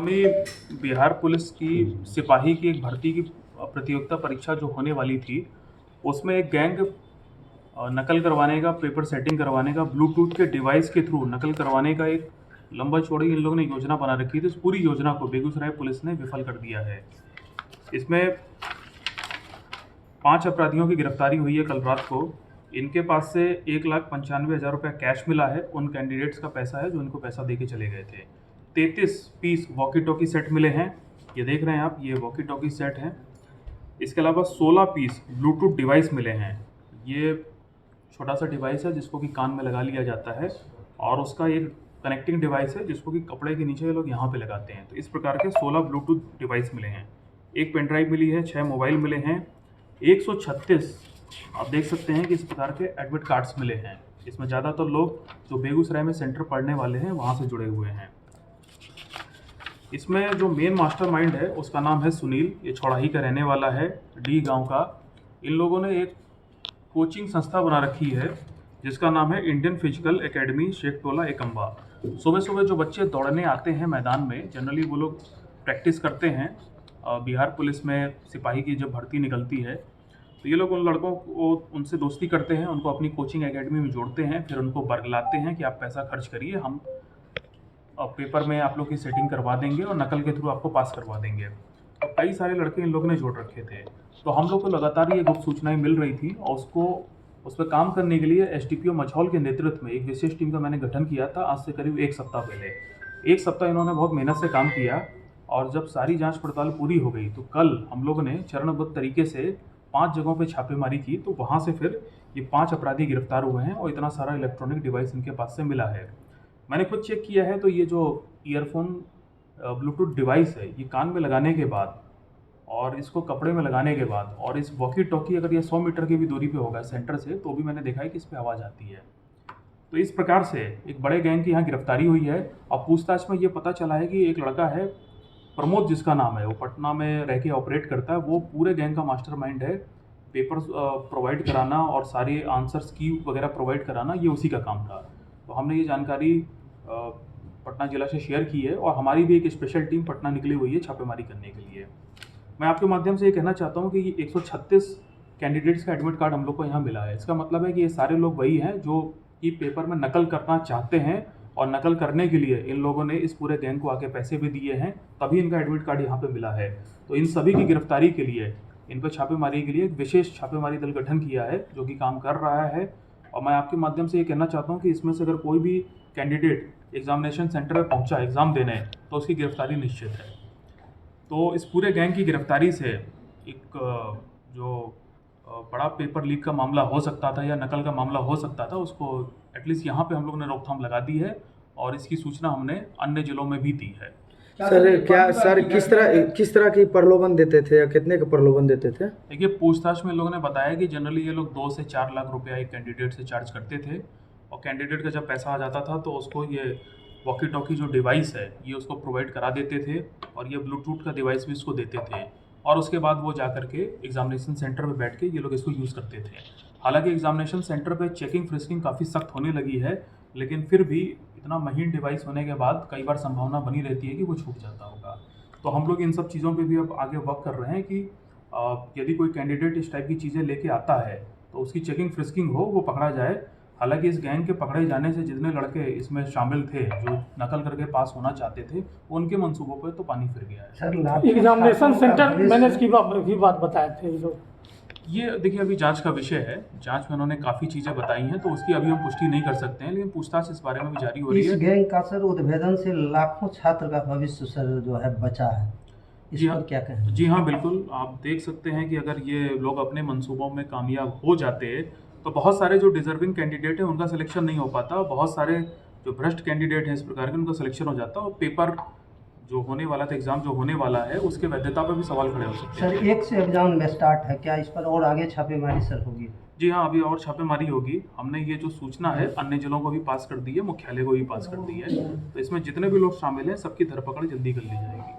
आगामी बिहार पुलिस की सिपाही की एक भर्ती की प्रतियोगिता परीक्षा जो होने वाली थी, उसमें एक गैंग नकल करवाने का, पेपर सेटिंग करवाने का, ब्लूटूथ के डिवाइस के थ्रू नकल करवाने का एक लंबा चौड़ी इन लोगों ने योजना बना रखी थी। इस पूरी योजना को बेगूसराय पुलिस ने विफल कर दिया है। इसमें 5 अपराधियों की गिरफ्तारी हुई है कल रात को। इनके पास से 1,95,000 रुपये कैश मिला है। उन कैंडिडेट्स का पैसा है जो इनको पैसा दे के चले गए थे। 33 पीस वॉकी टॉकी सेट मिले हैं, ये देख रहे हैं आप, ये वॉकी टॉकी सेट हैं। इसके अलावा 16 पीस ब्लूटूथ डिवाइस मिले हैं। ये छोटा सा डिवाइस है जिसको कि कान में लगा लिया जाता है, और उसका एक कनेक्टिंग डिवाइस है जिसको कि कपड़े के नीचे ये लोग यहाँ पे लगाते हैं। तो इस प्रकार के 16 ब्लूटूथ डिवाइस मिले हैं। एक पेन ड्राइव मिली है, 6 मोबाइल मिले हैं, 136 आप देख सकते हैं कि इस प्रकार के एडमिट कार्ड्स मिले हैं। इसमें ज़्यादातर लोग जो बेगूसराय में सेंटर पढ़ने वाले हैं वहाँ से जुड़े हुए हैं। इसमें जो मेन मास्टरमाइंड है उसका नाम है सुनील। ये छौड़ाही का रहने वाला है, डी गांव का। इन लोगों ने एक कोचिंग संस्था बना रखी है जिसका नाम है इंडियन फिजिकल एकेडमी शेखटोला एकम्बा। सुबह सुबह जो बच्चे दौड़ने आते हैं मैदान में, जनरली वो लोग प्रैक्टिस करते हैं। बिहार पुलिस में सिपाही की जब भर्ती निकलती है तो ये लोग उन लड़कों को उनसे दोस्ती करते हैं, उनको अपनी कोचिंग एकेडमी में जोड़ते हैं, फिर उनको बरगलाते हैं कि आप पैसा खर्च करिए, हम पेपर में आप लोग की सेटिंग करवा देंगे और नकल के थ्रू आपको पास करवा देंगे। तो कई सारे लड़के इन लोगों ने जोड़ रखे थे। तो हम लोग को लगातार ये गुप्त सूचनाएं मिल रही थी और उस पर काम करने के लिए एसडीपीओ मझौल के नेतृत्व में एक विशेष टीम का मैंने गठन किया था आज से करीब 1 सप्ताह पहले। 1 सप्ताह इन्होंने बहुत मेहनत से काम किया, और जब सारी जांच पड़ताल पूरी हो गई तो कल हम लोगों ने चरणबद्ध तरीके से 5 जगहों पे छापेमारी की। तो वहाँ से फिर ये 5 अपराधी गिरफ्तार हुए हैं और इतना सारा इलेक्ट्रॉनिक डिवाइस इनके पास से मिला है। मैंने खुद चेक किया है तो ये जो ईयरफोन ब्लूटूथ डिवाइस है, ये कान में लगाने के बाद और इसको कपड़े में लगाने के बाद, और इस वॉकी टॉकी अगर ये 100 मीटर की भी दूरी पे होगा सेंटर से, तो भी मैंने देखा है कि इस पर आवाज़ आती है। तो इस प्रकार से एक बड़े गैंग की यहाँ गिरफ्तारी हुई है। और पूछताछ में ये पता चला है कि एक लड़का है प्रमोद, जिसका नाम है, वो पटना में रह के ऑपरेट करता है। वो पूरे गैंग का मास्टरमाइंड है। पेपर्स प्रोवाइड कराना और सारे आंसर्स की वगैरह प्रोवाइड कराना, ये उसी का काम था। तो हमने ये जानकारी पटना जिला से शेयर की है, और हमारी भी एक स्पेशल टीम पटना निकली हुई है छापेमारी करने के लिए। मैं आपके माध्यम से ये कहना चाहता हूँ कि 136 कैंडिडेट्स का एडमिट कार्ड हम लोग को यहाँ मिला है। इसका मतलब है कि ये सारे लोग वही हैं जो कि पेपर में नकल करना चाहते हैं, और नकल करने के लिए इन लोगों ने इस पूरे गैंग को आके पैसे भी दिए हैं, तभी इनका एडमिट कार्ड यहाँ पे मिला है। तो इन सभी की गिरफ्तारी के लिए, इन पर छापेमारी के लिए एक विशेष छापेमारी दल गठन किया है जो कि काम कर रहा है। और मैं आपके माध्यम से ये कहना चाहता हूँ कि इसमें से अगर कोई भी कैंडिडेट एग्जामिनेशन सेंटर में पहुँचा एग्ज़ाम देने, तो उसकी गिरफ्तारी निश्चित है। तो इस पूरे गैंग की गिरफ्तारी से एक जो बड़ा पेपर लीक का मामला हो सकता था या नकल का मामला हो सकता था, उसको एटलीस्ट यहाँ पे हम लोग ने रोकथाम लगा दी है, और इसकी सूचना हमने अन्य जिलों में भी दी है। सर किस तरह की प्रलोभन देते थे या कितने का प्रलोभन देते थे? देखिए, पूछताछ में लोगों ने बताया कि जनरली ये लोग 2 से 4 लाख रुपया एक कैंडिडेट से चार्ज करते थे, और कैंडिडेट का जब पैसा आ जाता था तो उसको ये वॉकी टॉकी जो डिवाइस है ये उसको प्रोवाइड करा देते थे, और ये ब्लूटूथ का डिवाइस भी उसको देते थे, और उसके बाद वो जा कर के एग्जामिनेशन सेंटर में बैठ के ये लोग इसको यूज़ करते थे। हालांकि एग्जामिनेशन सेंटर पे चेकिंग फ्रिस्किंग काफ़ी सख्त होने लगी है, लेकिन फिर भी इतना महीन डिवाइस होने के बाद कई बार संभावना बनी रहती है कि वो छूट जाता होगा। तो हम लोग इन सब चीज़ों पे भी अब आगे वर्क कर रहे हैं कि यदि कोई कैंडिडेट इस टाइप की चीज़ें लेके आता है तो उसकी चेकिंग फ्रिस्किंग हो, वो पकड़ा जाए। हालांकि इस गैंग के पकड़े जाने से जितने लड़के इसमें शामिल थे जो नकल करके पास होना चाहते थे, उनके मंसूबों पे तो पानी फिर गया है। सर, एग्जामिनेशन सेंटर मैनेज की बात बताए थे ये लोग। ये देखिए, अभी जांच का विषय है। जांच में उन्होंने काफ़ी चीज़ें बताई हैं, तो उसकी अभी हम पुष्टि नहीं कर सकते हैं, लेकिन पूछताछ इस बारे में भी जारी हो रही है। इस गैंग का सर उद्भेदन से लाखों छात्र का भविष्य सर जो है बचा है, इस पर क्या कहें? जी हाँ, बिल्कुल। आप देख सकते हैं कि अगर ये लोग अपने मंसूबों में कामयाब हो जाते तो बहुत सारे जो डिजर्विंग कैंडिडेट हैं उनका सिलेक्शन नहीं हो पाता, बहुत सारे जो भ्रष्ट कैंडिडेट हैं इस प्रकार के, उनका सिलेक्शन हो जाता, और पेपर जो होने वाला था, एग्जाम जो होने वाला है, उसके वैधता पर भी सवाल खड़े हो सकते हैं। सर, 1 से एग्जाम में स्टार्ट है, क्या इस पर और आगे छापेमारी सर होगी? जी हाँ, अभी और छापेमारी होगी। हमने ये जो सूचना है अन्य जिलों को भी पास कर दी है, मुख्यालय को भी पास कर दी है। तो इसमें जितने भी लोग शामिल हैं सबकी धरपकड़ जल्दी कर ली जाएगी।